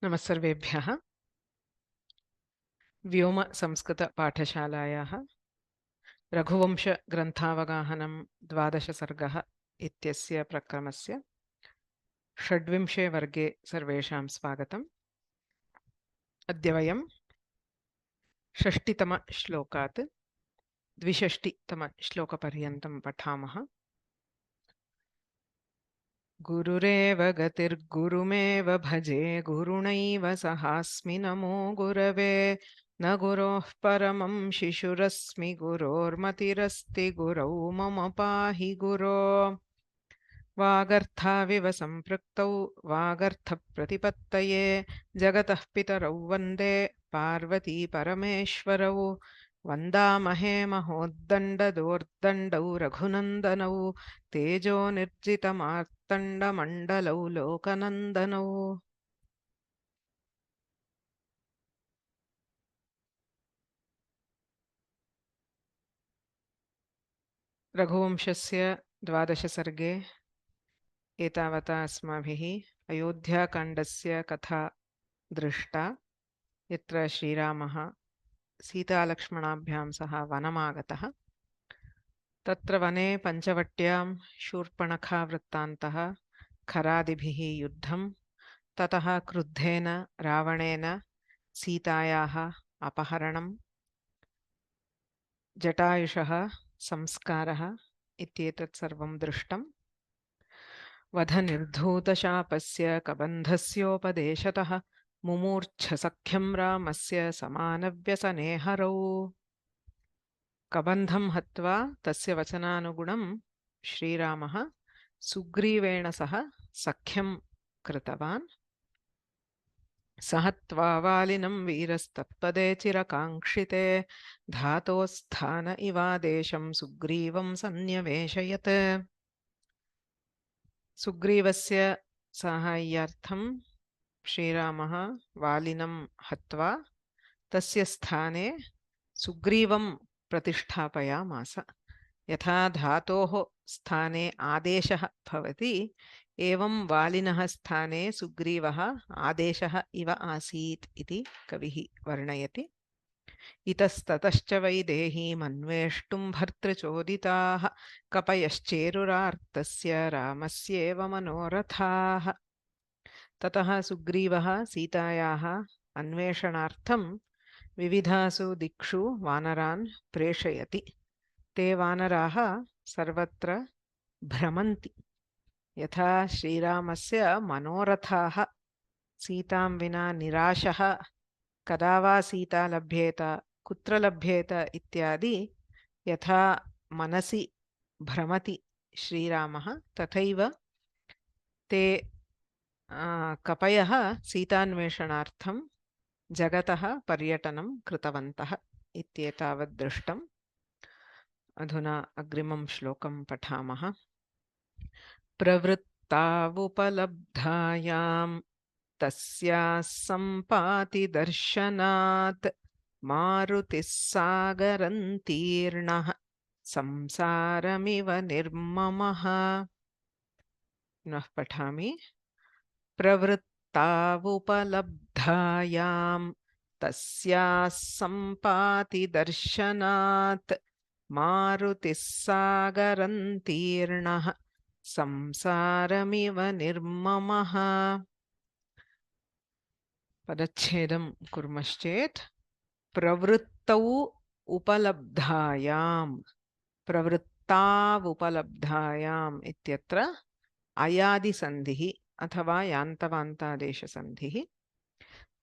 नमस्सर्वेभ्यः। व्योम संस्कृतपाठशालायाः रघुवंशग्रन्थावगाहनं 12 सर्गः इत्यस्य प्रक्रमस्य षड्विंशे वर्गे सर्वेषां स्वागतम्। अद्य वयं षष्टितमश्लोकात् 62तमश्लोकपर्यन्तं पठामः। गुरुरेव गतिर्गुरुमेव भजे गुरुणैव सहास्मि नमो गुरवे न गुरोः परमं शिशुरस्मि गुरोर्मतिरस्ति गुरौ मम पाहि गुरो वागर्थाविव सम्पृक्तौ वागर्थप्रतिपत्तये जगतः पितरौ वन्दे पार्वती परमेश्वरौ वन्दामहे महोद्दण्डदोर्दण्डौ रघुनन्दनौ तेजो निर्जितमार्तण्डमण्डलौ लोकनन्दनौ। रघुवंशस्य 12 सर्गे एतावता अस्माभिः अयोध्याकाण्डस्य कथा दृष्टा, यत्र श्रीरामः सीतालक्ष्मणाभ्यां सह वनमागतः। तत्र वने पञ्चवट्यां शूर्पणखावृत्तान्तः, खरादिभिः युद्धं, ततः क्रुद्धेन रावणेन सीतायाः अपहरणं, जटायुषः संस्कारः इत्येतत् सर्वं दृष्टम्। वधनिर्धूतशापस्य कबन्धस्योपदेशतः मुमूर्च्छसख्यं रामस्य समानव्यसने हरौ। कबन्धं हत्वा तस्य वचनानुगुणं श्रीरामः सुग्रीवेण सह सख्यं कृतवान्। सहत्वा वालिनं वीरस्तत्पदे चिरकाङ्क्षिते धातोस्थान इवादेशं सुग्रीवं सन्न्यवेशयत्। सुग्रीवस्य साहाय्यार्थं श्रीरामः वालिनं हत्वा तस्य स्थाने सुग्रीवं प्रतिष्ठापयामास। यथा धातोः स्थाने आदेशः भवति, एवं वालिनः स्थाने सुग्रीवः आदेशः इव आसीत् इति कविः वर्णयति। इतस्ततश्च वैदेहीमन्वेष्टुं भर्तृचोदिताः कपयश्चेरुरार्तस्य रामस्येव मनोरथाः। ततः सुग्रीवः सीतायाः अन्वेषणार्थं विविधासु दिक्षु वानरान् प्रेषयति। ते वानराः सर्वत्र भ्रमन्ति। यथा श्रीरामस्य मनोरथाः सीतां विना निराशः, कदा वा सीता लभ्येत, कुत्र लभ्येत इत्यादि यथा मनसि भ्रमति श्रीरामः, तथैव ते कपयः सीतान्वेषणार्थं जगतः पर्यटनं कृतवन्तः इत्येतावत् दृष्टम्। अधुना अग्रिमं श्लोकं पठामः। प्रवृत्तावुपलब्धायां तस्याः सम्पाति दर्शनात् मारुतिः सागरन्तीर्णः संसारमिव निर्ममः। पुनः पठामि। प्रवृत्तावुपलब्धायां तस्याः सम्पाति दर्शनात् मारुतिः सागरन्तीर्णः संसारमिव निर्ममः। पदच्छेदं कुर्मश्चेत् प्रवृत्तौ उपलब्धायां, प्रवृत्तावुपलब्धायाम् इत्यत्र अयादिसन्धिः अथवा यान्तवान्तादेशसन्धिः।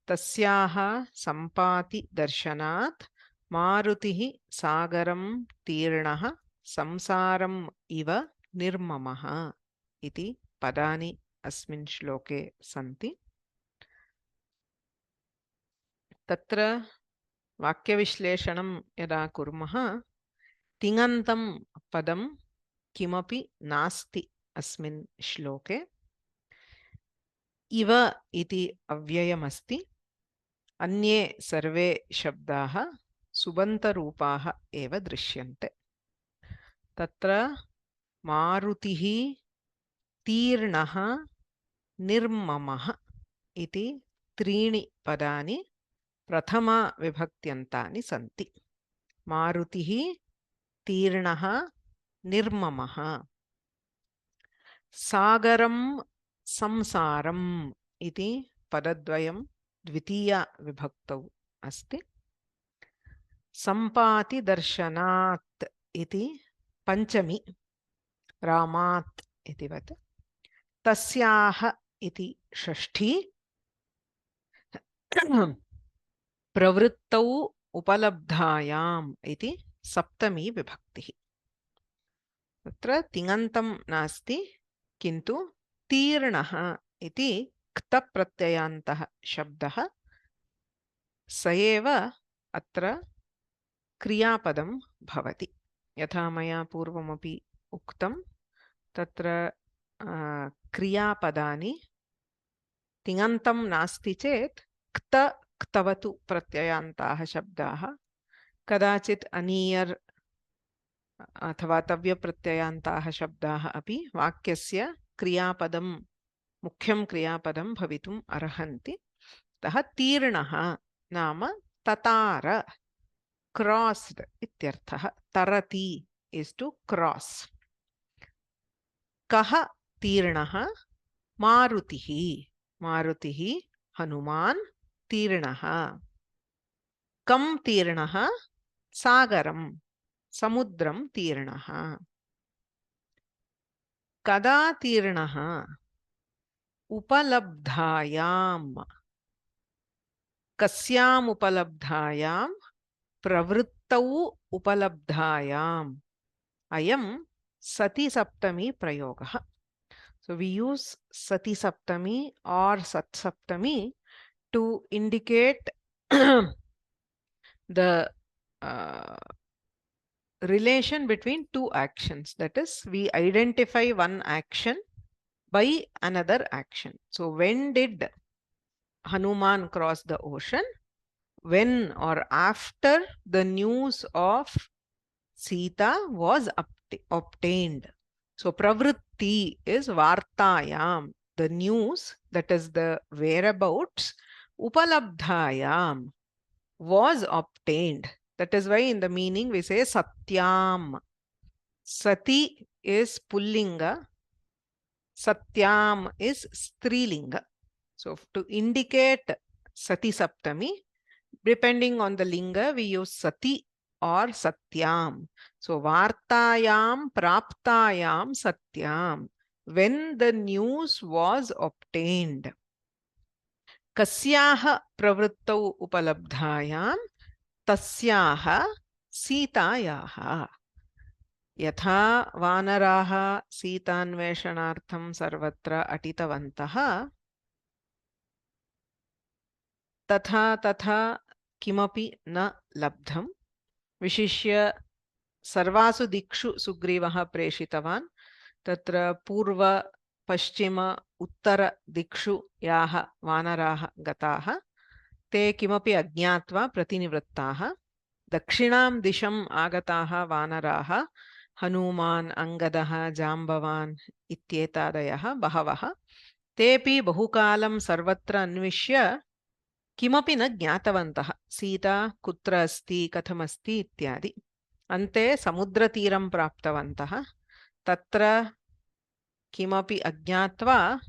तस्याः सम्पाति दर्शनात् मारुतिः सागरं तीर्णः संसारम् इव निर्ममः इति पदानि अस्मिन् श्लोके सन्ति। तत्र वाक्यविश्लेषणं यदा कुर्मः, तिङन्तं पदं किमपि नास्ति अस्मिन् श्लोके। इव इति अव्ययमस्ति। अन्ये सर्वे शब्दाः सुबन्तरूपाः एव दृश्यन्ते। तत्र मारुतिः तीर्णः निर्ममः इति त्रीणि पदानि प्रथमा विभक्त्यन्तानि सन्ति। मारुतिः, तीर्णः, निर्ममः। सागरं, संसारम् इति पदद्वयं द्वितीया विभक्तौ अस्ति। सम्पाति दर्शनात् इति पञ्चमी, रामात् इतिवत्। तस्याः इति षष्ठी, प्रवृत्तौ उपलब्धायाम् इति सप्तमी विभक्तिः। तत्र तिङन्तं नास्ति, किन्तु तीर्णः इति क्तप्रत्ययान्तः शब्दः स एव अत्र क्रियापदं भवति। यथा मया पूर्वमपि उक्तं, तत्र क्रियापदानि तिङन्तं नास्ति चेत् क्त क्तवतु प्रत्ययान्ताः शब्दाः, कदाचित् अनीयर् अथवा तव्यप्रत्ययान्ताः शब्दाः अपि वाक्यस्य क्रियापदं, मुख्यं क्रियापदं भवितुम् अर्हन्ति। अतः तीर्णः नाम ततार, क्रॉस्ड इत्यर्थः। तरति इस् टु क्रॉस्। कः तीर्णः? मारुतिः। मारुतिः हनुमान् तीर्णः। कं तीर्णः? सागरं, समुद्रं तीर्णः। कदा तीर्णः? उपलब्धायाम्। कस्याम् उपलब्धायां? प्रवृत्तौ उपलब्धायाम्। अयं सति सप्तमी प्रयोगः। So we use sati saptami or sat saptami to indicate the relation between two actions. That is, we identify one action by another action. So when did Hanuman cross the ocean? When or after the news of Sita was obtained. So pravritti is vartayam, the news, that is the whereabouts. Upalabdhayam, was obtained. That is why in the meaning we say satyam. Sati is pullinga, satyam is strilinga. So to indicate sati saptami, depending on the linga, we use sati or satyam. So vartayam praptayam satyam, when the news was obtained. Kasyaha pravrittau upalabdhayam? Tasyaha Sitayaha. Yatha vanaraha Sitanveshanartham sarvatra atitavantah, तथा तथा किमपि न लब्धम। विशिष्य सर्वासु दिक्षु सुग्रीवः प्रेषितवान्। तत्र पूर्व पश्चिम उत्तर दिक्षु याः वानराः गताः, ते किमपि अज्ञात्वा प्रतिनिवृत्ताः। दक्षिणां दिशम् आगताः वानराः हनुमान्, अंगदः, जाम्बवान् इत्येतादयः बहवः, तेऽपि बहुकालं सर्वत्र अन्विष्य किमपि न ज्ञातवन्तः, सीता कुत्र अस्ति, कथमस्ति इत्यादि। अन्ते समुद्रतीरं प्राप्तवन्तः। तत्र किमपि अज्ञात्वा,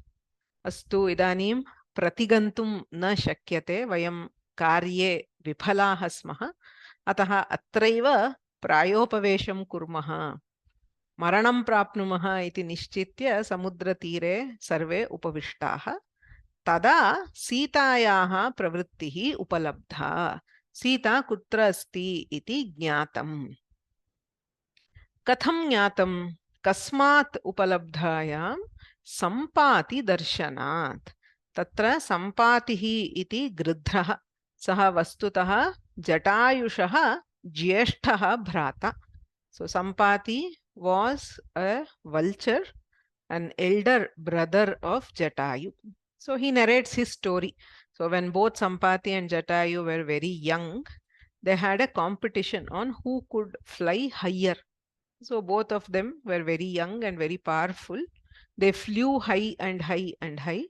अस्तु इदानीं प्रतिगन्तुं न शक्यते, वयं कार्ये विफलाः स्मः, अतः अत्रैव प्रायोपवेशं कुर्मः, मरणं प्राप्नुमः इति निश्चित्य समुद्रतीरे सर्वे उपविष्टाः। तदा सीतायाः प्रवृत्तिः उपलब्धा। सीता कुत्र अस्ति इति ज्ञातम्। कथं ज्ञातं? कस्मात् उपलब्धायां? सम्पाति दर्शनात्। तत्र सम्पातिः इति गृध्रः, सः वस्तुतः जटायुषः ज्येष्ठः भ्राता. So Sampati was a vulture, an elder brother of Jatayu. So he narrates his story. So when both Sampati and Jatayu were very young, they had a competition on who could fly higher. So both of them were very young and very powerful. They flew high and high and high.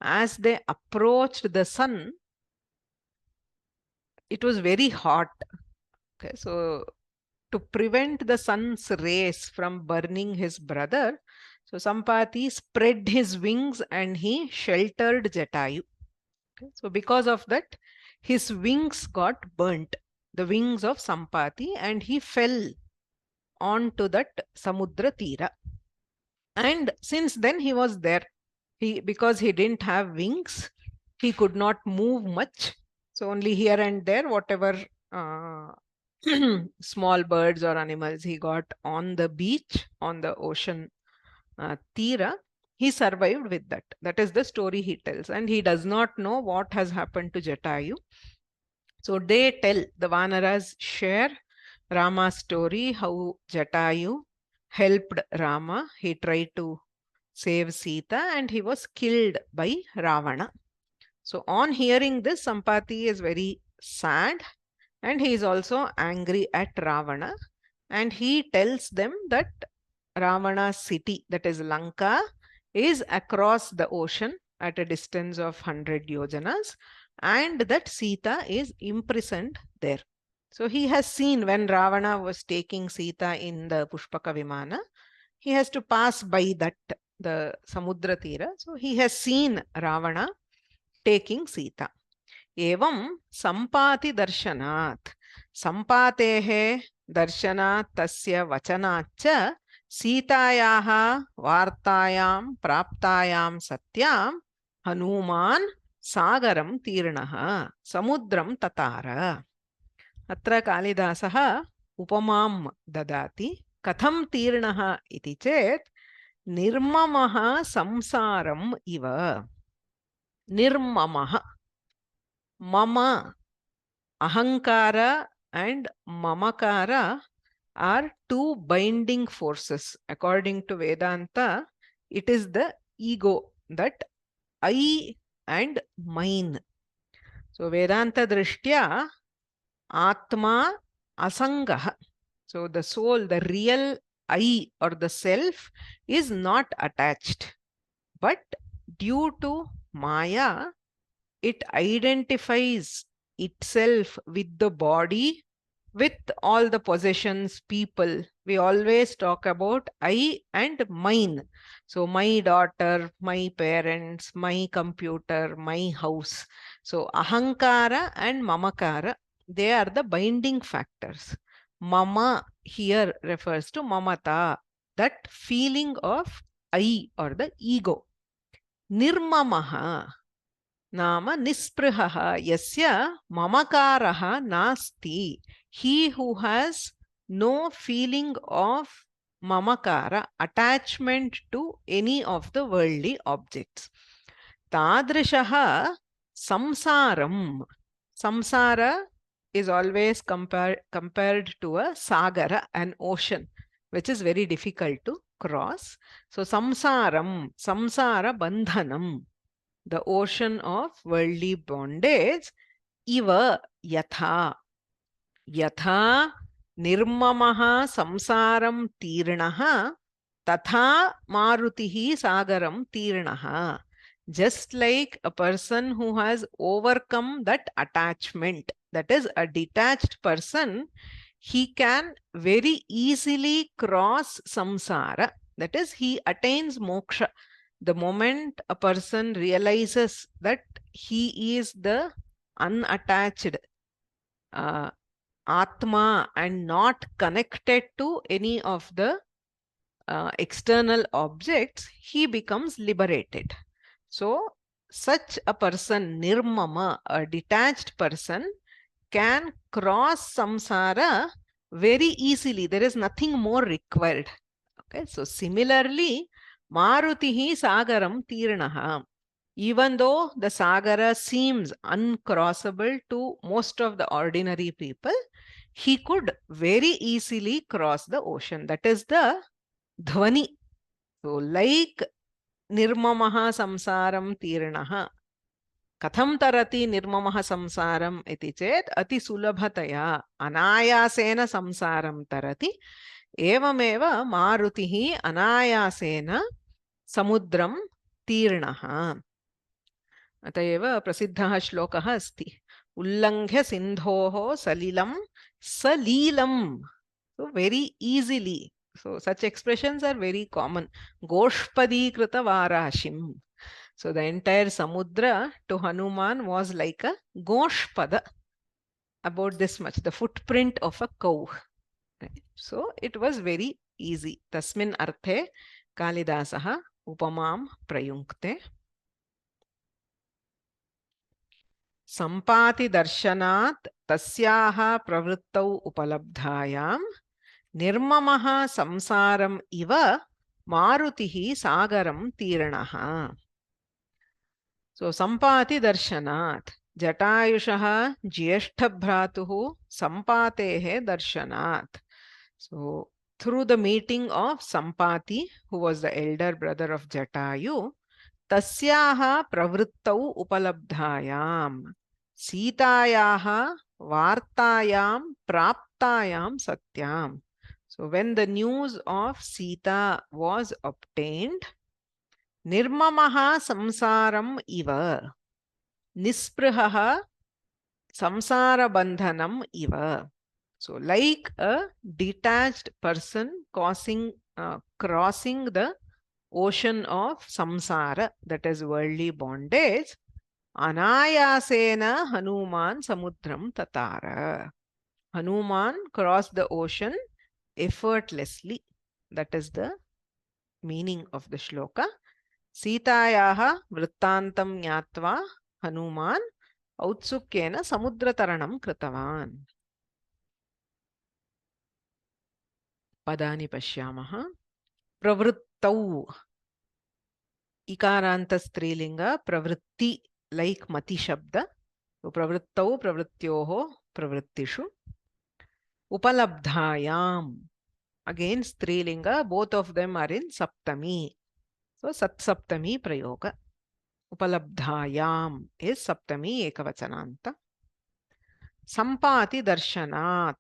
as they approached the sun, it was very hot. Okay, so to prevent the sun's rays from burning his brother, so Sampati spread his wings and he sheltered Jatayu. Okay, so because of that, his wings got burnt, the wings of Sampati, and he fell onto that Samudra Tira. And since then he was there. Because he didn't have wings, he could not move much. So only here and there, whatever small birds or animals he got on the beach, on the ocean Tira, he survived with that. That is the story he tells. And he does not know what has happened to Jatayu. So they tell, the Vanaras share Rama's story, how Jatayu helped Rama. He tried to save Sita and he was killed by Ravana. So on hearing this, Sampati is very sad and he is also angry at Ravana, and he tells them that Ravana's city, that is Lanka, is across the ocean at a distance of 100 yojanas, and that Sita is imprisoned there. So he has seen when Ravana was taking Sita in the Pushpaka Vimana, he has to pass by that, the Samudra Tira. So he has seen Ravana taking Sita. Evam Sampati Darshanat. Sampatehe Darshanat Tasya Vachanacha Sitayaha Vartayam Praptayam Satyam Hanuman Sagaram Tirnaha Samudram Tatara. Atra Kalidasaha Upamam Dadati. Katham Tirnaha iti chet Nirmamaha Samsaram iva. Nirmamaha. Mama, Ahankara and Mamakara are two binding forces. According to Vedanta, it is the ego, that I and mine. So Vedanta Drishtya, Atma Asangaha. So the soul, the real I or the self is not attached. But due to Maya, it identifies itself with the body, with all the possessions, people. We always talk about I and mine. So my daughter, my parents, my computer, my house. So ahankara and mamakara, they are the binding factors. Mama here refers to mamata, that feeling of I or the ego. Nirmamaha Nama nisprihaha yasya mamakaraha nasti. He who has no feeling of mamakara, attachment to any of the worldly objects. Tadrishaha samsaram. Samsara is always compared to a sagara, an ocean, which is very difficult to cross. So samsaram, samsara bandhanam, the ocean of worldly bondage, iva yatha. Yatha nirmamaha samsaram tirnaha, tatha marutihi sagaram tirnaha. Just like a person who has overcome that attachment, that is a detached person, he can very easily cross samsara. That is, he attains moksha. The moment a person realizes that he is the unattached Atma and not connected to any of the external objects, he becomes liberated. So, such a person, nirmama, a detached person, can cross samsara very easily. There is nothing more required. Okay, so similarly, Marutihi Sagaram Tirnaha. Even though the Sagara seems uncrossable to most of the ordinary people, he could very easily cross the ocean. That is the Dhvani. So, like Nirmamaha Samsaram Tirnaha. Katham tarati nirmamaha samsaram iti chet ati sulabhataya anayasena samsaram tarati. Evameva marutihi anayasena samudram tirnaha. अत एव प्रसिद्धः श्लोकः अस्ति, उल्लङ्घ्य सिन्धोः सलिलं सलीलं. So very easily. So such expressions are very common. Goshpadīkrita Varashim. So the entire Samudra to Hanuman was like a Goshpada, about this much, the footprint of a cow. Right? So it was very easy. Tasmin arthe Kalidasaha upamam prayunkte. Sampati darshanat tasyaha pravrittau upalabdhayam Nirmamaha samsaram iva marutihi sagaram tiranaha. So sampati darshanat. Jatayushaha jyeshthabhratuhu sampatehe darshanat. So through the meeting of Sampati, who was the elder brother of Jatayu, tasyaha pravrittau upalabdhayam. Sitayaha vartayam praptayam satyam. So when the news of Sita was obtained, Nirmamaha samsaram iva, Nisprihaha samsara bandhanam iva. So like a detached person crossing the ocean of samsara, that is worldly bondage, anayasena Hanuman samudram tatara. Hanuman crossed the ocean effortlessly. That is the meaning of the shloka. Sitayaha vrittantam nyatva Hanuman autsukyena samudrataranam kritavan. Padani pashyamaha. Pravrittau. Ikaranta strilinga. Pravritti, like mati shabda. So pravrittau, pravrityoho, pravrittishu. Upalabdhayam. Again strilinga. Both of them are in saptami. So sat saptami prayoga. Upalabdhayam is saptami ekavachananta. Sampati darshanat.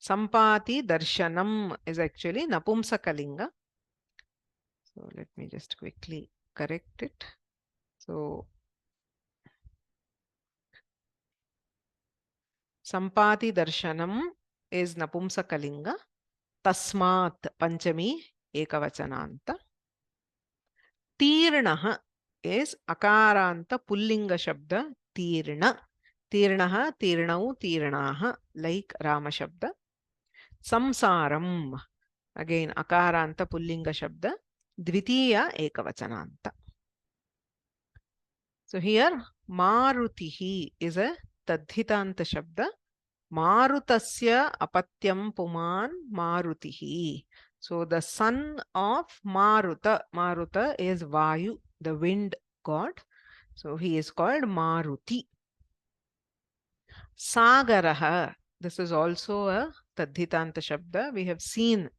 Sampati darshanam is actually napumsakalinga. So let me just quickly correct it. So Sampati darshanam is napumsakalinga. Tasmat panchami ekavachananta. Tirnaha is akaranta pullinga shabda tirna. Tirnaha, tirnau, tirnaha, like Rama shabda. Samsaram, again akaranta pullinga shabda, dvitiya ekavachananta. So here Marutihi is a tadhitanta shabda. Marutasya apatyam puman Marutihi. So the son of Maruta, Maruta is Vayu, the wind god. So he is called Maruti. Sagaraha, this is also a tadhitanta shabda. We have seen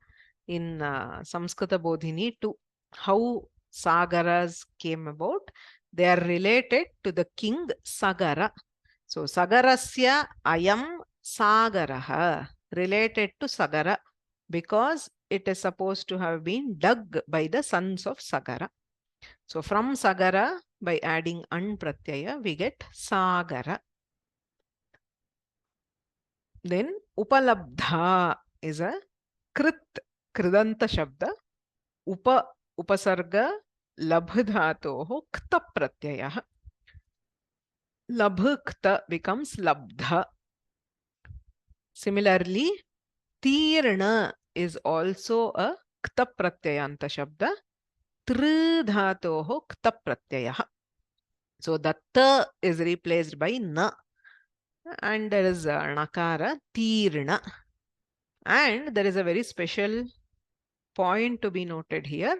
in Samskrita Bodhini to how Sagaras came about. They are related to the king Sagara. So Sagarasya ayam Sagaraha, related to Sagara, because it is supposed to have been dug by the sons of Sagara. So from Sagara, by adding an pratyaya, we get Sagara. Then Upalabdha is a krit, kridanta shabda. Upasarga labhdhatoho kta pratyayah. Labhkta becomes labdha. Similarly, tirna is also a kta pratyayanta shabda. Tridhatoho kta pratyayah. So the ta is replaced by na. And there is nakara, tirna. And there is a very special point to be noted here.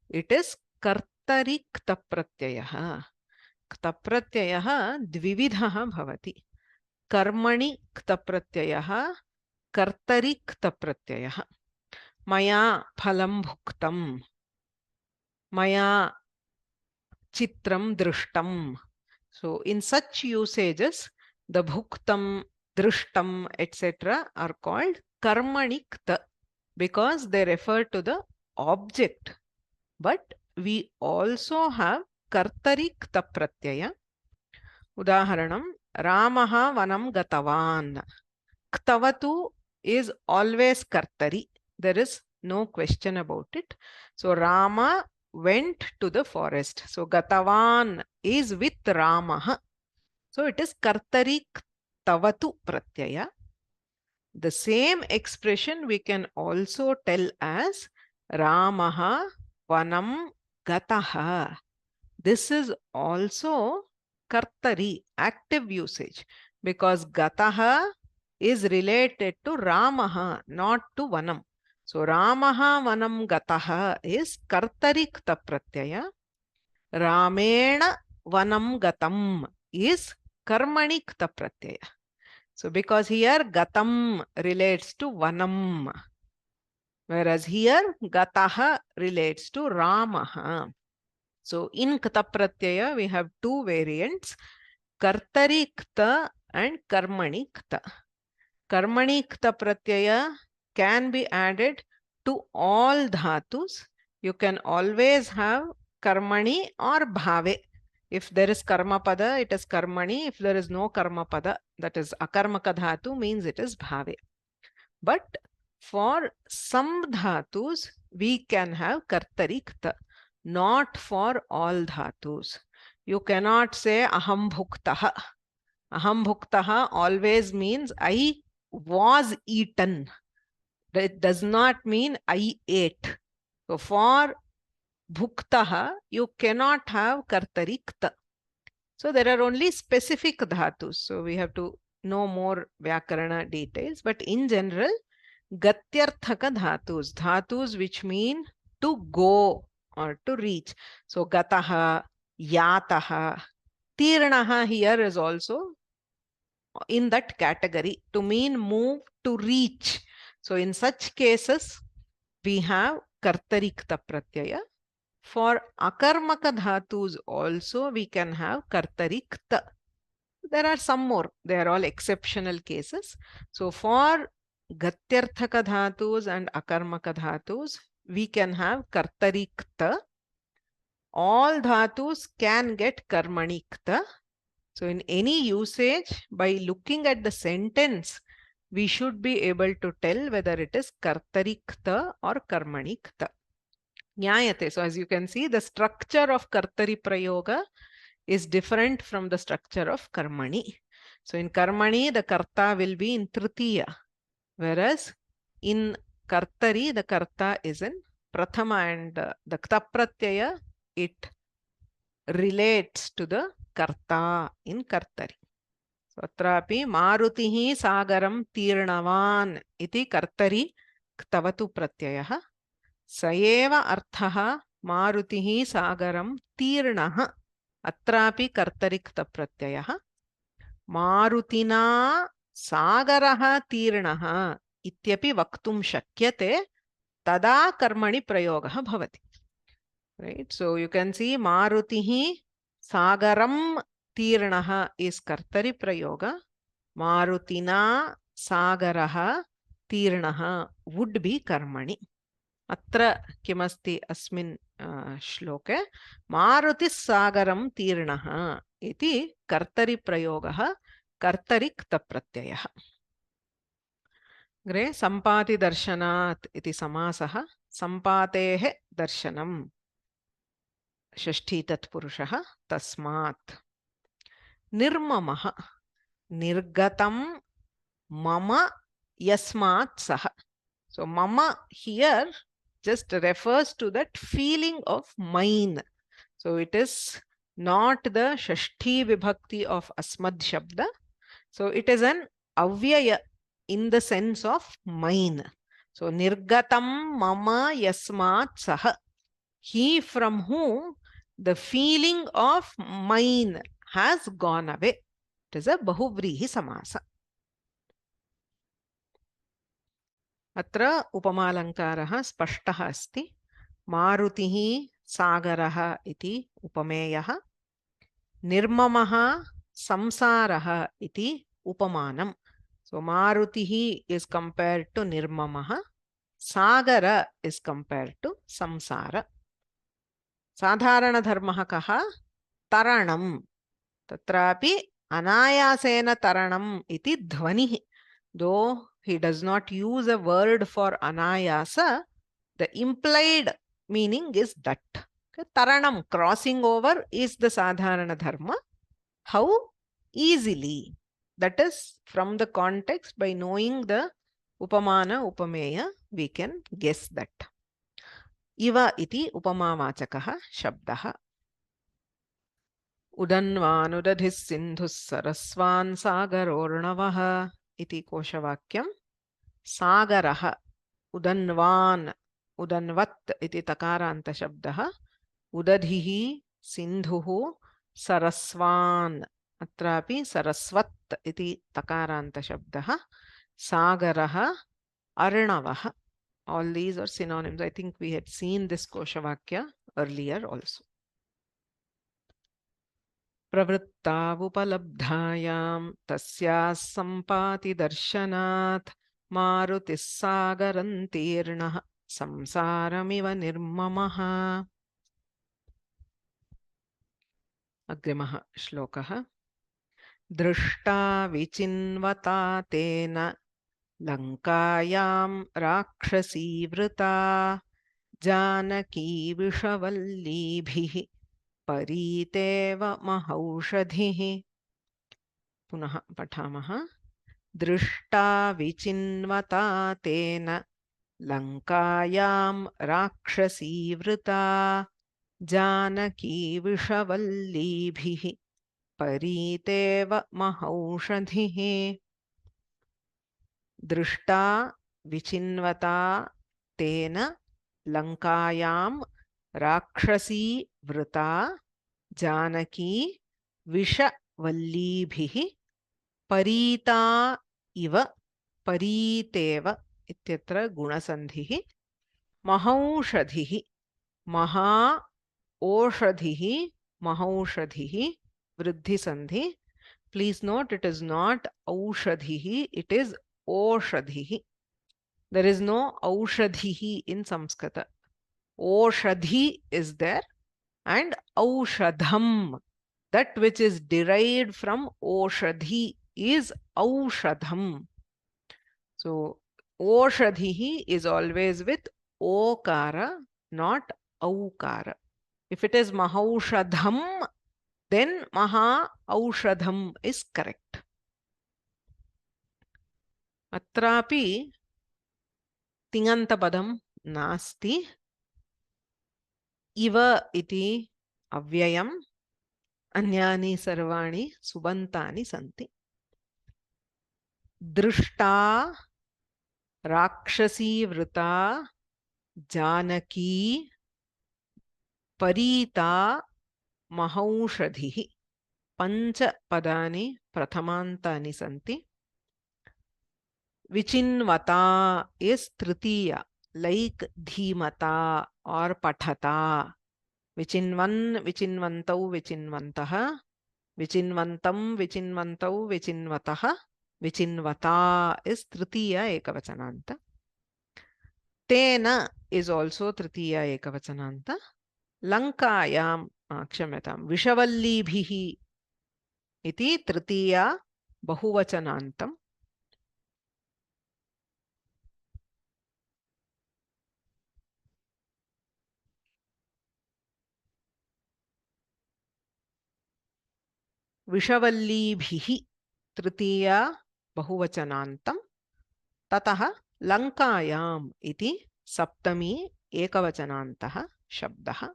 It is kartari kta pratyayah. Kta pratyayah dvividhah bhavati. Karmani kta pratyayah, kartari kta pratyayah. Maya phalam bhuktam. Maya chitram drishtam. So in such usages, the bhuktam, drishtam, etc. are called karmani kta, because they refer to the object. But we also have कर्तरि क्त प्रत्यय. Udaharanam, Ramaha vanam gatavan. Ktavatu is always kartari. There is no question about it. So Rama went to the forest. So Gatavan is with Ramaha. So it is kartari ktavatu pratyaya. The same expression we can also tell as Ramaha vanam gataha. This is also kartari, active usage, because gataha is related to Ramaha, not to vanam. So Ramaha vanam gataha is kartari kta pratyaya. Ramena vanam gatam is karmani kta pratyaya. So because here gatam relates to vanam, whereas here gataha relates to Ramaha. So in kta pratyaya we have two variants, kartari kta and karmani kta. Karmani kta pratyaya can be added to all dhatus. You can always have karmani or bhave. If there is karma pada, it is karmani. If there is no karma pada, that is akarmaka dhatu, means it is bhave. But for some dhatus, we can have kartari kta, not for all dhatus. You cannot say aham bhuktaha. Aham bhuktaha always means I was eaten. It does not mean I ate. So for bhuktaha, you cannot have kartari kta. So there are only specific dhatus. So we have to know more Vyakarana details. But in general, gatyarthaka dhatus, dhatus which mean to go or to reach. So gataha, yataha, tirnaha here is also in that category, to mean move, to reach. So in such cases, we have kartari kta pratyaya. For akarmaka dhatus also we can have kartari kta. There are some more. They are all exceptional cases. So for gatyarthaka dhatus and akarmaka dhatus, we can have kartari kta. All dhatus can get karmani kta. So in any usage, by looking at the sentence, we should be able to tell whether it is kartari kta or karmani kta. Nyayate. So as you can see, the structure of kartari prayoga is different from the structure of karmani. So in karmani, the karta will be in tritiya, whereas in kartari, the karta is in prathama, and the kta pratyaya, it relates to the karta in kartari. So atrapi marutihi sagaram tirnavan iti kartari ktavatu pratyayah. Sayeva arthaha marutihi sagaram tirnaha. Atrapi kartari kta pratyayah. Marutina sagaraha tirnaha ityapi vaktum shakyate tada karmani prayogah bhavati. Right? So you can see marutihi sagaram tirnaha is kartari prayoga. Marutina sagaraha tirnaha would be karmani. Atra kimasti asmin shloke marutis sagaram tirnaha iti kartari prayogah kartari kta pratyayah. Gre sampati darshanat iti samasah sampatehe darshanam षष्ठी तत्पुरुषः तस्मात्. निर्ममः निर्गतं mama yasmat saha. So mama here just refers to that feeling of mine. So it is not the shashti vibhakti of asmad shabda. So it is an avyaya in the sense of mine. So nirgatam mama yasmat saha. He from whom the feeling of mine has gone away. It is a bahuvrihi samasa. Atra upamalankarah spashtah asti. Marutihi sagarah iti upameyah. Nirmamah samsarah iti upamanam. So Marutihi is compared to Nirmamah. Sagara is compared to samsara. साधारणधर्मः कः? तरणं. तत्रापि अनायासेन तरणम् इति ध्वनिः. Though he does not use a word for anayasa, the implied meaning is that. Taranam, crossing over, is the sadharana dharma. How? Easily. That is, from the context, by knowing the upamana upameya, we can guess that. Iva iti upamavachakah shabdah. उदन्वानुदधिः सिन्धुः सरस्वान् सागरोर्णवः इति कोशवाक्यं. सागरः, उदन्वान्, उदन्वत् इति तकारान्तशब्दः, उदधिः सिन्धुः सरस्वान्, अत्रापि सरस्वत् इति तकारान्तशब्दः, सागरः अर्णवः. All these are synonyms. I think we had seen this कोशवाक्य earlier also. प्रवृत्तावुपलब्धायां तस्याः सम्पाति दर्शनात् मारुतिः सागरन्तीर्णः संसारमिव निर्ममः. अग्रिमः श्लोकः. दृष्टा विचिन्वता तेन लङ्कायां राक्षसी वृता जानकी विषवल्लीभिः परीतेव महौषधिः. पुनः पठामः. दृष्टा विचिन्वता तेन लङ्कायां राक्षसी वृता जानकी विषवल्लीभिः परीतेव महौषधिः. दृष्टा विचिन्वता तेन लङ्कायां राक्षसी वृता जानकी विषवल्लीभिः परीता इव. परीतेव इत्यत्र गुणसन्धिः. महौषधिः, महा ओषधिः, महौषधिः वृद्धिसन्धि. Please note, it is not aushadhihi, it is oshadhihi. There is no aushadhihi in Sanskrit. Oshadhi is there, and aushadham, that which is derived from oshadhi, is aushadham. So oshadhihi is always with okara, not aukara. If it is mahaushadham, then maha aushadham is correct. Atrapi tingantapadam nasti. Iva iti avyayam. Anyani sarvani subantani santi. Drishta rakshasi vrita janaki parita mahaushadhihi. Pancha padani prathamantani santi. Vichinvata is tritiya, like dhimata or pathata. Vichinvan, vichinvantau, vichinvantaha. Vichinvantam, vichinvantau, vichinvataha. Vichinvata is tritiya ekavachananta. Tena is also tritiya ekavachananta. Lankayam, kshamyatam, vishavallibhihi iti tritiya bahuvachanantam. विषवल्लीभिः तृतीया बहुवचनान्तं. ततः लङ्कायाम् इति सप्तमी एकवचनान्तः शब्दः.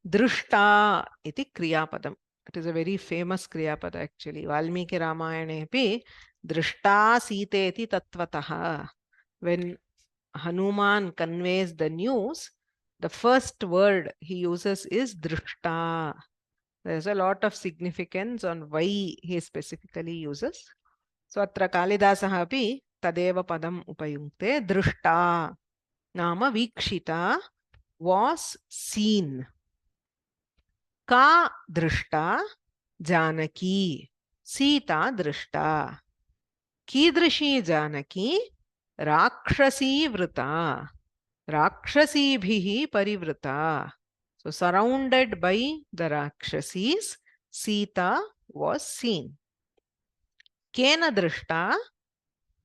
दृष्टा इति क्रियापदम्. It is a very famous क्रियापद actually. Valmiki रामायणे अपि दृष्टा सीतेति तत्त्वतः. When Hanuman conveys the news, the first word he uses is drishta. There is a lot of significance on why he specifically uses. So atra Kalidasah api tadeva padam upayunkte. Drishta nama vikshita, was seen. Ka drishta Janaki, Sita drishta. Kidrishi Janaki, Rakshasi vrita. Rakshasibhihi parivrata. So surrounded by the Rakshasis, Sita was seen. Kena drishta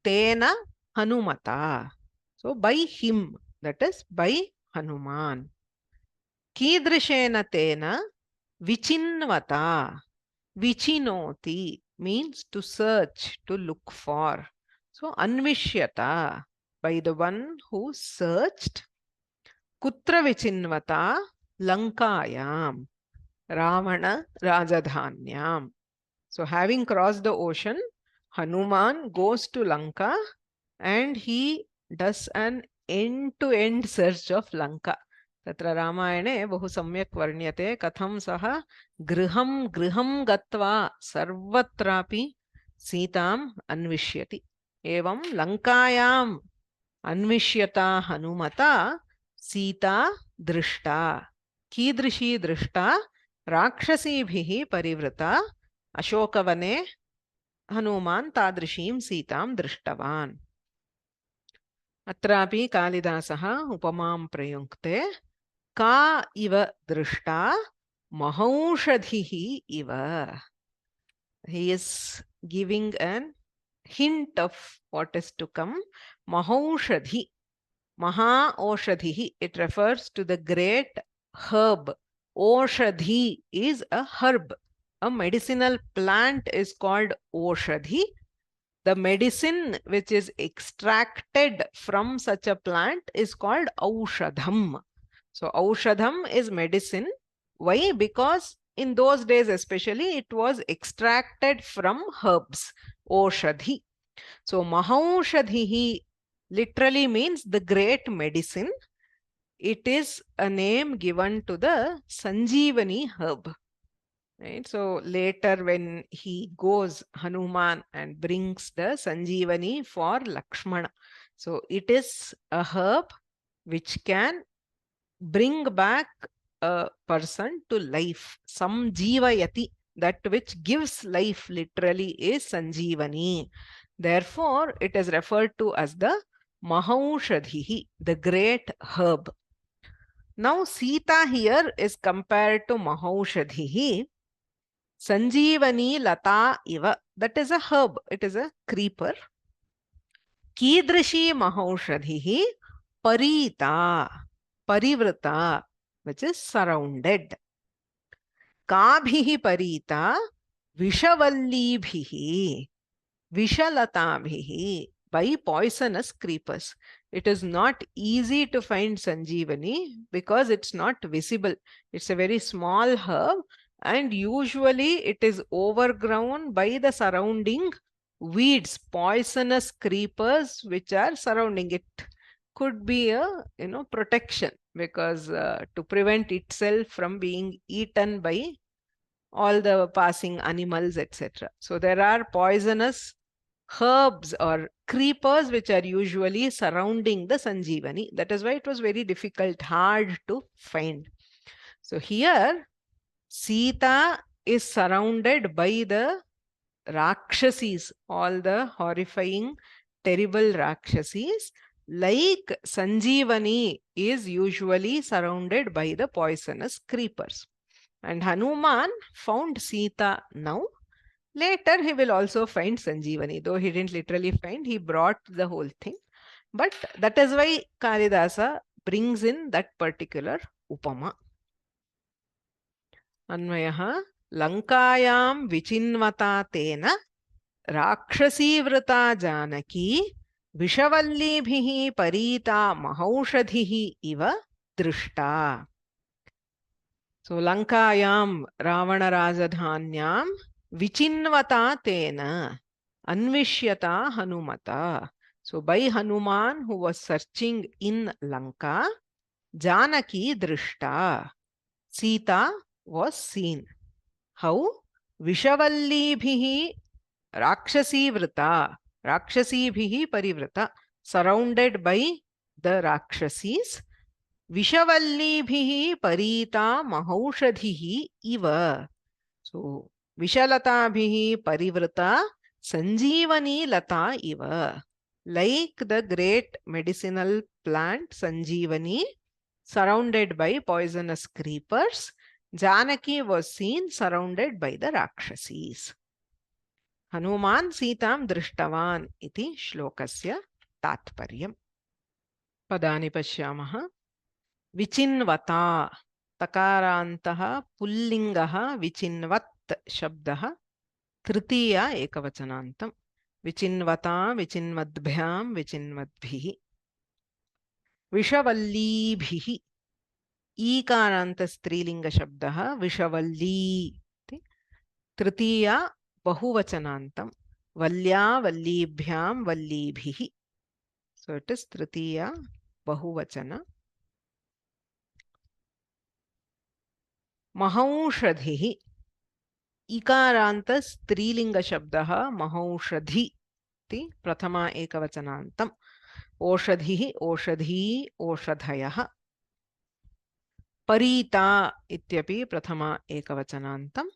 tena Hanumata. So by him, that is by Hanuman. Kidrishena tena vichinvata. Vichinoti means to search, to look for. So anvishyata, by the one who searched. Kutra vichinvata Lankayam. Ravana Rajadhanyam. So having crossed the ocean, Hanuman goes to Lanka and he does an end-to-end search of Lanka. तत्र रामायणे बहु सम्यक् वर्ण्यते कथं सः गृहं गृहं गत्वा सर्वत्रापि सीताम् अन्विष्यति. एवं लङ्कायाम् अन्विष्यता हनुमता सीता दृष्टा. कीदृशी दृष्टा? राक्षसीभिः परिवृता. अशोकवने हनुमान् तादृशीं सीतां दृष्टवान्. अत्रापि कालिदासः उपमां प्रयुङ्क्ते का इव दृष्टा महौषधिः इव. He is giving an hint of what is to come. Mahaushadhi. Maha Oshadhi. It refers to the great herb. Oshadhi is a herb. A medicinal plant is called Oshadhi. The medicine which is extracted from such a plant is called Aushadham. So Aushadham is medicine. Why? Because in those days especially it was extracted from herbs. Oshadhi. So Mahaushadhihi literally means the great medicine. It is a name given to the Sanjeevani herb. Right? So later when he goes, Hanuman, and brings the Sanjeevani for Lakshmana. So it is a herb which can bring back a person to life. Samjeevayati, that which gives life literally is Sanjeevani. Therefore, it is referred to as the Mahaushadhihi, the great herb. Now, Sita here is compared to Mahaushadhihi. Sanjeevani lata iva. That is a herb. It is a creeper. Kidrishi Mahaushadhihi parita. Parivrata, which is surrounded. Kabhihi parita vishavallibhihi. Vishalatабhihi, by poisonous creepers. It is not easy to find Sanjeevani because it's not visible. It's a very small herb and usually it is overgrown by the surrounding weeds, poisonous creepers which are surrounding it. Could be a protection because to prevent itself from being eaten by all the passing animals, etc. So there are poisonous herbs or creepers which are usually surrounding the Sanjeevani. That is why it was very difficult, hard to find. So here Sita is surrounded by the Rakshasis, all the horrifying, terrible Rakshasis, like Sanjeevani is usually surrounded by the poisonous creepers. And Hanuman found Sita now. Later, he will also find Sanjeevani. Though he didn't literally find, he brought the whole thing. But that is why Kalidasa brings in that particular upama. Anvayaha Lankayam vichinvata tena Rakshasivrata Janaki Vishavallibhihi parita mahaushadhihi iva drishta. So Lankayam Ravana Rajadhanyam vichinvata tena anvishyata Hanumata. So by Hanuman who was searching in Lanka, Janaki drishta. Sita was seen. How? Vishavallibhihi Rakshasivrata. Rakshasibhihi parivrata. Surrounded by the Rakshasis. Vishavallibhihi parita mahaushadhihi iva. So, Vishalatabihi parivrata Sanjeevani lata iva. Like the great medicinal plant Sanjeevani, surrounded by poisonous creepers, Janaki was seen surrounded by the Rakshasis. Hanuman Sitam Drishtavan iti shlokasya tatparyam. Padani pashyamaha. Vichinvata takarantaha pullingaha vichinvat shabdaha tritiya ekavachanantam. Vichinvata vichinvadbhyam vichinvadbhihi. Vishavallibhihi. ईकारांत स्त्रीलिंग शब्दः विषवल्ली. तृतीया बहुवचनान्तं वल्या वल्लीभ्यां वल्लीभिः. So it is तृतीया बहुवचन. महौषधिः इकारांत स्त्रीलिंग शब्दः महौषधि इति प्रथमा एकवचनान्तं. ओषधिः ओषधी ओषधयः. परीता इत्यपि प्रथमा एकवचनान्तं.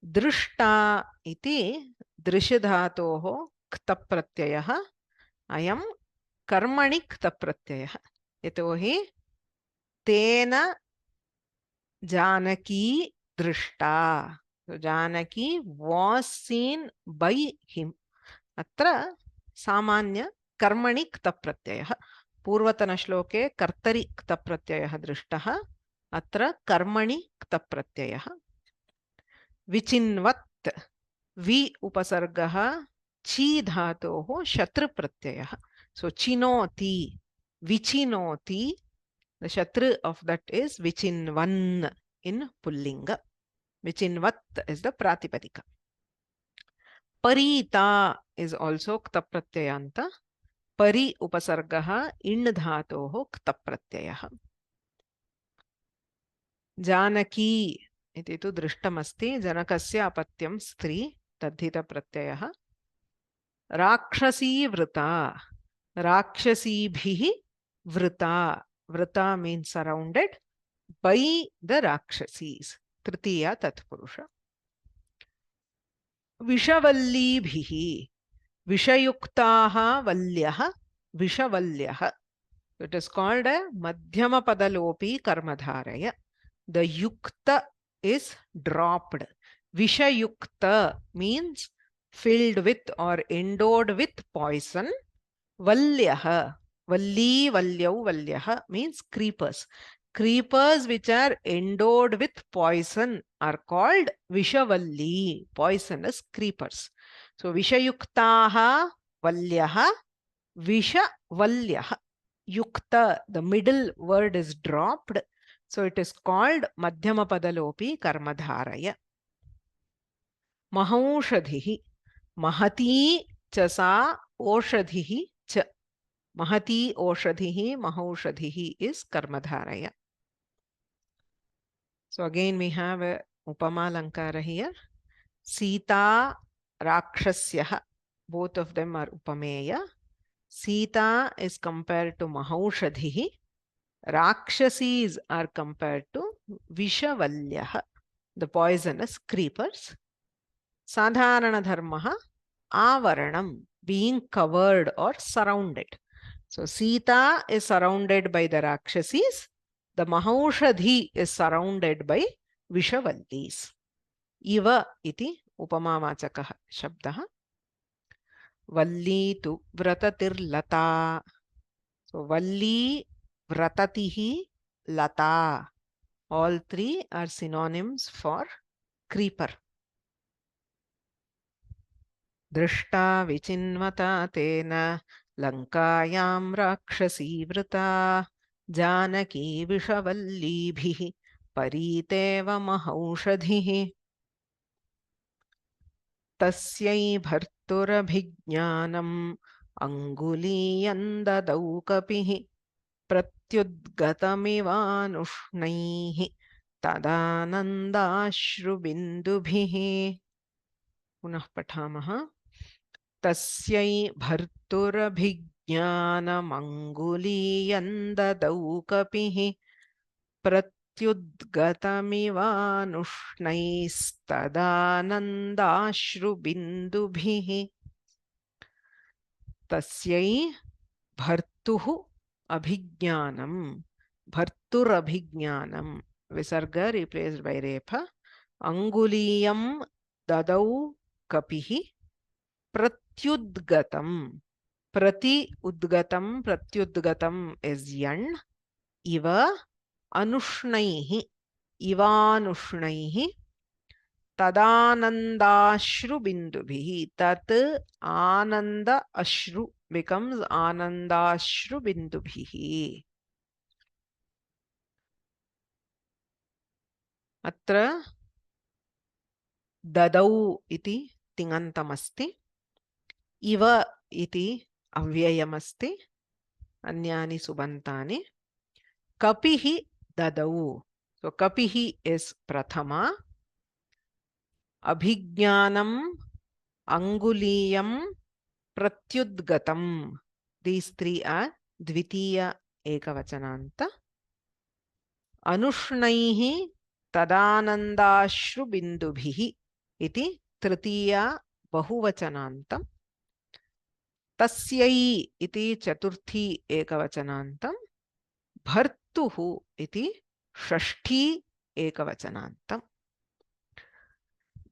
दृष्टा इति दृशधातोः क्तप्रत्ययः. अयं कर्मणि क्तप्रत्ययः. यतोहि तेन जानकी दृष्टा. Janaki was seen by him. अत्र सामान्य कर्मणि क्तप्रत्ययः. पूर्वतनश्लोके कर्तरि क्तप्रत्ययः दृष्टः. अत्र कर्मणि क्तप्रत्ययः. विचिन्वत् वि उपसर्गः ची धातोः शत्रुप्रत्ययः. So chinoti, vichinoti, the shatru of that is vichinvan in pullinga. Vichinvat is the pratipadika. Parita is also ktapratyayanta. Pari upasargah in dhatoh ktapratyayah. Janaki इति तु दृष्टमस्ति. जनकस्य अपत्यं स्त्री तद्धितप्रत्ययः. राक्षसी वृता. राक्षसीभिः वृता. वृता means surrounded by the Rakshasīs. तृतीया तत्पुरुष. विषवल्लीभिः. विषयुक्ताः वल्यः विषवल्यः. It is called a madhyamapadalopi karmadharaya. The yukta is dropped. Vishayukta means filled with or endowed with poison. Valyaha, valli, valyau, valyaha means creepers. Creepers which are endowed with poison are called vishavalli, poisonous creepers. So vishayuktaha valyaha vishavalyaha. Yukta, the middle word is dropped. So it is called madhyamapadalopi karmadharaya. Mahaushadhihi. Mahati cha sa oshadhihi cha. Mahati oshadhihi mahaushadhihi is karmadharaya. So again we have a upama alankara here. Sita Rakshasyaha. Both of them are upameya. Sita is compared to mahaushadhihi. Rakshasis are compared to Vishavalyaha, the poisonous creepers. Sadharana dharmaha avaranam, being covered or surrounded. So Sita is surrounded by the Rakshasis. The Mahaushadhi is surrounded by Vishavallis. Iva iti upamavachakah shabdah. Valli tu vratatir lata. So Valli, Vratatihi, Lata. All three are synonyms for creeper. Drishta vichinvata tena lankayam rakshasi vrata janaki vishavallibhihi pariteva mahaushadhihi. Tasyai bharturabhijnanam anguliyandadau kapihi प्रत्युद्गतमिवानुष्णैः तदानन्दाश्रुबिन्दुभिः. पुनः पठामः. तस्यै भर्तुरभिज्ञानमङ्गुलीयन्ददौ कपिः प्रत्युद्गतमिवानुष्णैस्तदानन्दाश्रुबिन्दुभिः. Tasyai bhartuhu abhijnanam. Bharturabhijnanam. Visarga replaced by Repha. Anguliyam dadau kapihi pratyudgatam. Prati udgatam, pratyudgatam is yan. Iva anushnaihi. Ivanushnaihi. Tadanandashru bindubhihi. Tat ananda ashru becomes anandashru bindubhihi. Atra dadau iti tingantamasti. Iva iti avyayamasti. Anyani subantani. Kapihi dadau. So kapihi is prathama. Abhijnanam, anguliyam, pratyudgatam. These three are dvitiya ekavachananta. Anushnaihi tadanandashru bindubhihi iti tritiya bahuvachanantam. Tasyai iti chaturthi ekavachanantam. Bhartuhu iti shashthi ekavachanantam.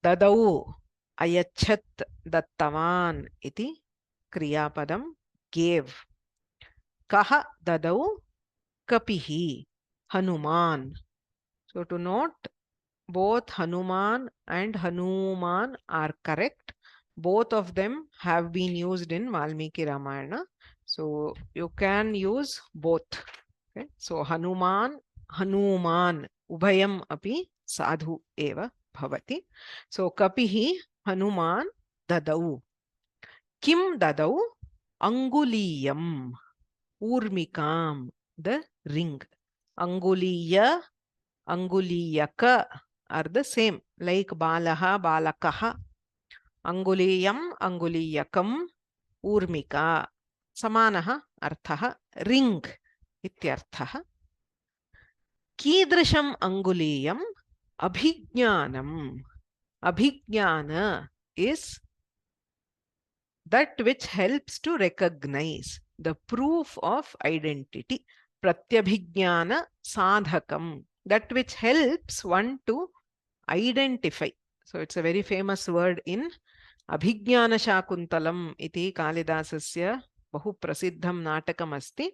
Dadau ayachat dattavan iti kriyapadam gave. Kaha dadau kapihi Hanuman. So to note, both Hanuman and Hanuman are correct. Both of them have been used in Valmiki Ramayana. So you can use both. Okay? So Hanuman, Hanuman, Ubhayam api sadhu eva bhavati. So kapihi Hanuman dadau. Kim dadau? Anguliyam. Urmikam, the ring. Anguliya, Anguliyaka are the same, like Balaha, Balakaha. Anguliyam, Anguliyakam, Urmika. Samanaha, Arthaha, ring, ityarthaha. Kidrisham Anguliyam, Abhijnanam. Abhijnana is that which helps to recognize, the proof of identity. Pratyabhijnana sadhakam, that which helps one to identify. So it's a very famous word in Abhijnana Shakuntalam iti Kalidasasya bahu prasiddham natakam asti.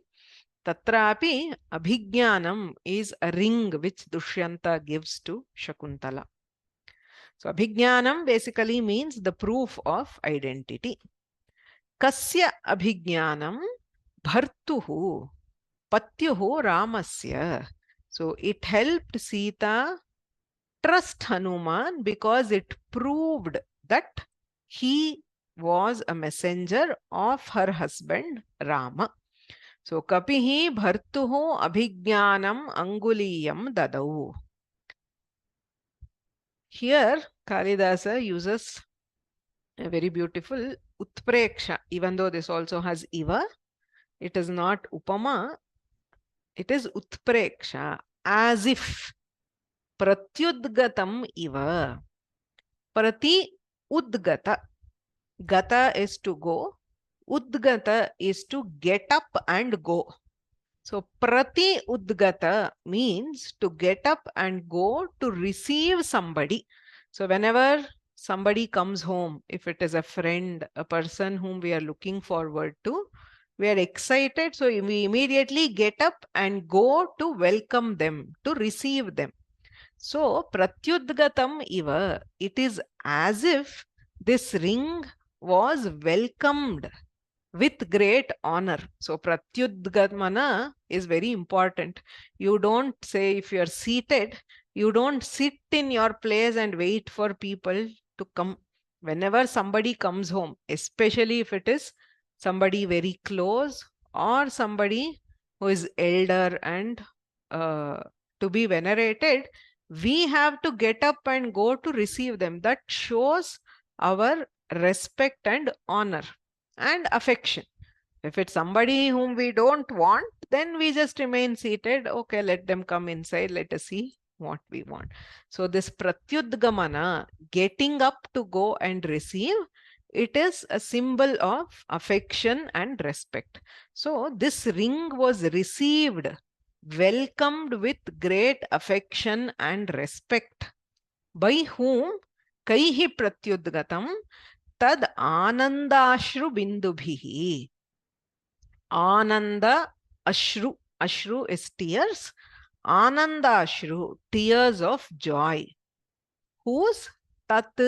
Tatrapi Abhijnanam is a ring which Dushyanta gives to Shakuntala. So Abhijnanam basically means the proof of identity. Kasya Abhijnanam Bhartuhu Patyuhu Ramasya. So it helped Sita trust Hanuman because it proved that he was a messenger of her husband Rama. So Kapihi Bhartuhu Abhijnanam Anguliyam Dadau. Here Kalidasa uses a very beautiful Utpreksha. Even though this also has Iva, it is not Upama, it is Utpreksha, as if. Pratyudgatam iva. Prati udgata. Gata is to go. Udgata is to get up and go. So prati udgata means to get up and go to receive somebody. So whenever somebody comes home, if it is a friend, a person whom we are looking forward to, we are excited. So we immediately get up and go to welcome them, to receive them. So, pratyudgatam iva, it is as if this ring was welcomed with great honor. So, pratyudgamana is very important. You don't say, if you are seated, you don't sit in your place and wait for people to come. Whenever somebody comes home, especially if it is somebody very close or somebody who is elder and to be venerated, we have to get up and go to receive them. That shows our respect and honor and affection. If it's somebody whom we don't want, then we just remain seated. Okay, let them come inside. Let us see what we want. So this pratyudgamana, getting up to go and receive, it is a symbol of affection and respect. So this ring was received, welcomed with great affection and respect. By whom? Kaihi pratyudgatam tad anandashru bindubhihi. Ananda ashru. Ashru is tears. Anandashru, tears of joy. Whose? Tat.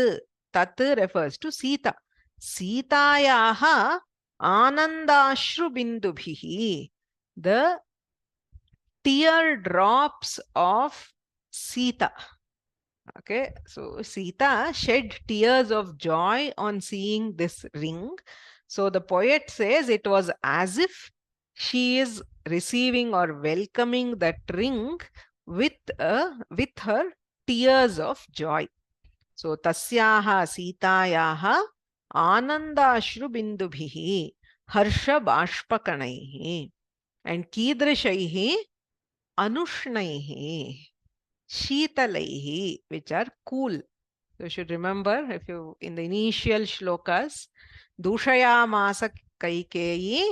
Tat refers to Sita. Sitayaha anandashru bindubhihi. The tear drops of Sita. Okay, so Sita shed tears of joy on seeing this ring. So the poet says it was as if she is receiving or welcoming that ring with her tears of joy. So tasyaha Sitayaha anandashru bindubhihi harsha bashpakanaihi and kidrishaihi anushnaihi Sheetalaihi, which are cool. So you should remember, if you in the initial shlokas, Dushayamasa Kaikeyi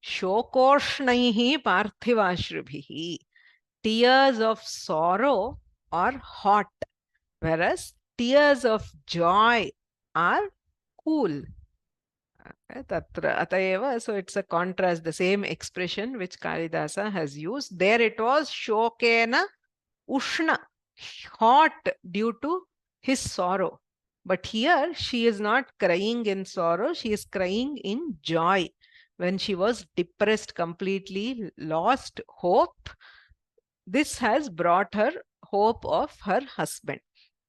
Shokorshnaihi Parthivashrubhihi. Tears of sorrow are hot, whereas tears of joy are cool. So it's a contrast, the same expression which Kalidasa has used. There it was Shokena Ushna, hot due to his sorrow. But here she is not crying in sorrow, she is crying in joy. When she was depressed, completely lost hope, this has brought her hope of her husband.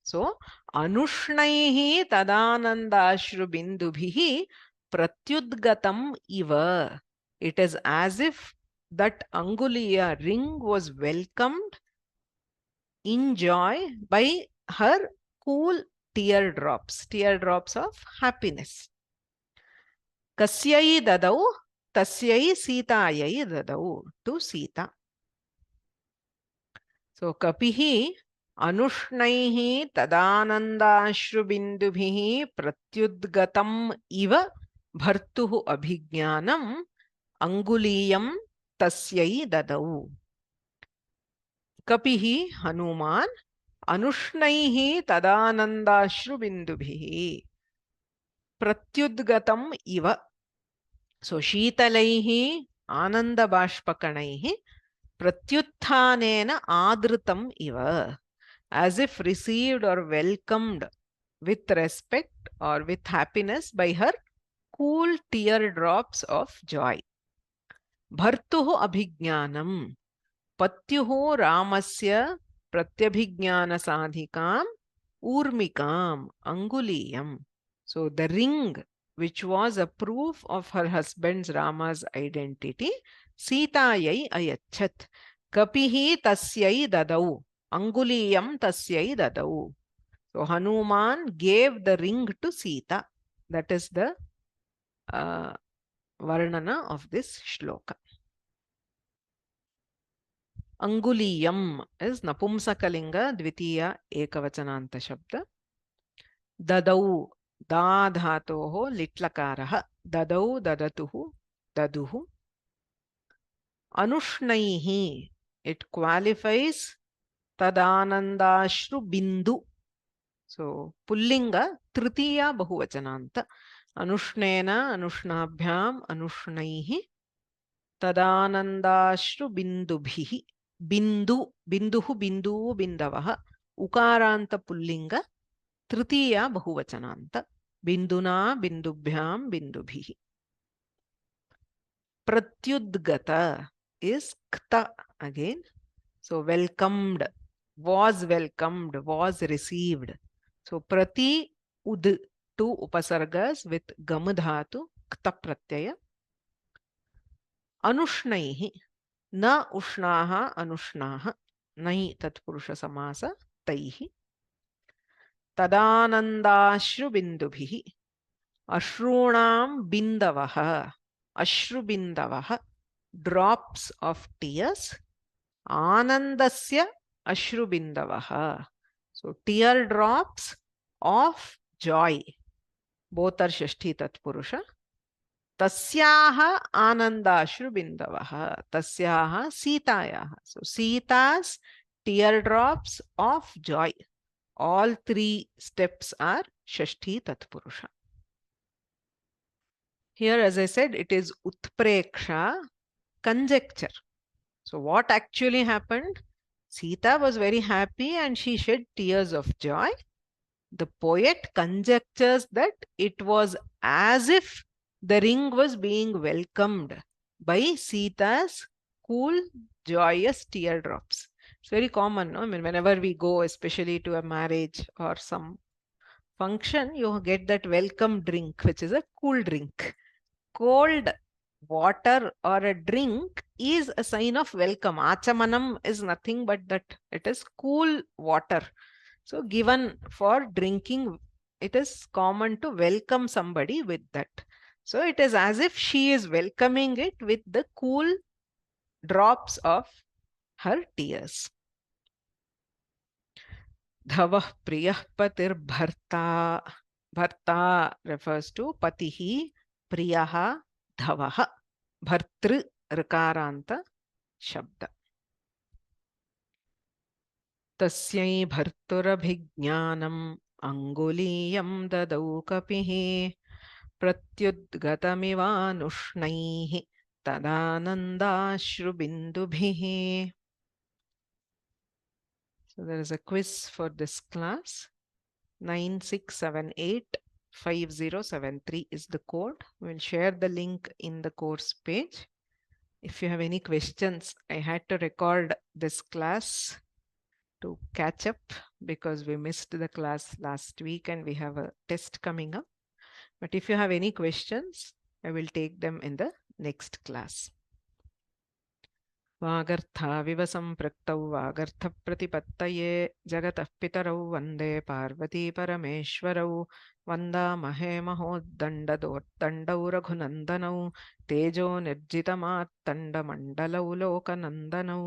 So, Anushnaihi tadanandashru bindubhihi pratyudgatam iva. It is as if that Anguliya ring was welcomed in joy by her cool teardrops of happiness. Kasyai dadau, tasyai Sitayai dadau, to Sita. So Kapihi Anushnaihi tadanandashrubindubhihi pratyudgatam iva bhartuhu abhijnanam anguliyam tasyai dadau. Kapihi Hanuman Anushnaihi tadanandashrubindubhihi pratyudgatam iva. So Sheetalaihi anandabashpakanaihi pratyutthanena adrutam iva, as if received or welcomed with respect or with happiness by her cool teardrops of joy. Bhartuhu abhijnanam, patyuhu ramasya pratyabhijnana sadhikam urmikam anguliyam. So the ring, which was a proof of her husband's Rama's identity, Sitayai ayachat. Kapihi tasyai dadau. Anguliyam tasyai dadau. So Hanuman gave the ring to Sita. That is the varnana of this shloka. Anguliyam is Napumsakalinga Dvitiya Ekavachananta Shabda. Dadau, da dhatoho litlakaraha. Dadau, dadatuhu, daduhu. Anushnaihi, it qualifies tadanandashru bindu. So pullinga tritiya bahuvachananta. Anushnena, anushnabhyam, anushnaihi tadanandashru bindubhihi. Bindu, binduhu, bindu, bindavaha. Ukaranta pullinga tritiya bahuvachananta. Binduna, bindubhyam, bindubhihi. Pratyudgata is kta again. So welcomed, was received. So prati ud, two upasargas with gamadhatu kta pratyaya. Anushnaihi, na ushnaha anushnaha, nahi tatpurusha samasa taihi. Tadanandashru bindubhihi, ashrunam bindavaha, ashrubindavaha, drops of tears. Anandasya ashrubindavaha, so teardrops of joy. both are Shashti Tatpurusha. Tasyaha Anandashru Bindavaha. Tasyaha Sitayaha. So Sita's teardrops of joy. All three steps are Shashti Tatpurusha. Here, as I said, it is Utpreksha, conjecture. So what actually happened? Sita was very happy and she shed tears of joy. The poet conjectures that it was as if the ring was being welcomed by Sita's cool, joyous teardrops. It's very common, no? I mean, whenever we go, especially to a marriage or some function, you get that welcome drink, which is a cool drink. Cold water or a drink is a sign of welcome. Achamanam is nothing but that it is cool water. So given for drinking, it is common to welcome somebody with that. So it is as if she is welcoming it with the cool drops of her tears. Dhavah priyah patir bharta. Bharta refers to patihi, priyaha, dhavaha. Bhartru ऋकारन्त शब्द. तस्यै भर्तुरभिज्ञानम् अङ्गुलीयं ददौ कपिः प्रत्युद्गतमिवानुष्णैः तदानन्दाश्रुबिन्दुभिः. So there is a quiz for this class. 96785073 is the code. We'll share the link in the course page. If you have any questions, I had to record this class to catch up because we missed the class last week and we have a test coming up. But if you have any questions, I will take them in the next class. वागर्थाविव सम्पृक्तौ वागर्थप्रतिपत्तये जगतः पितरौ वन्दे पार्वती परमेश्वरौ वन्दामहे महोद्दण्डदोर्दण्डौ रघुनन्दनौ तेजो निर्जितमार्तण्डमण्डलौ लोकनन्दनौ.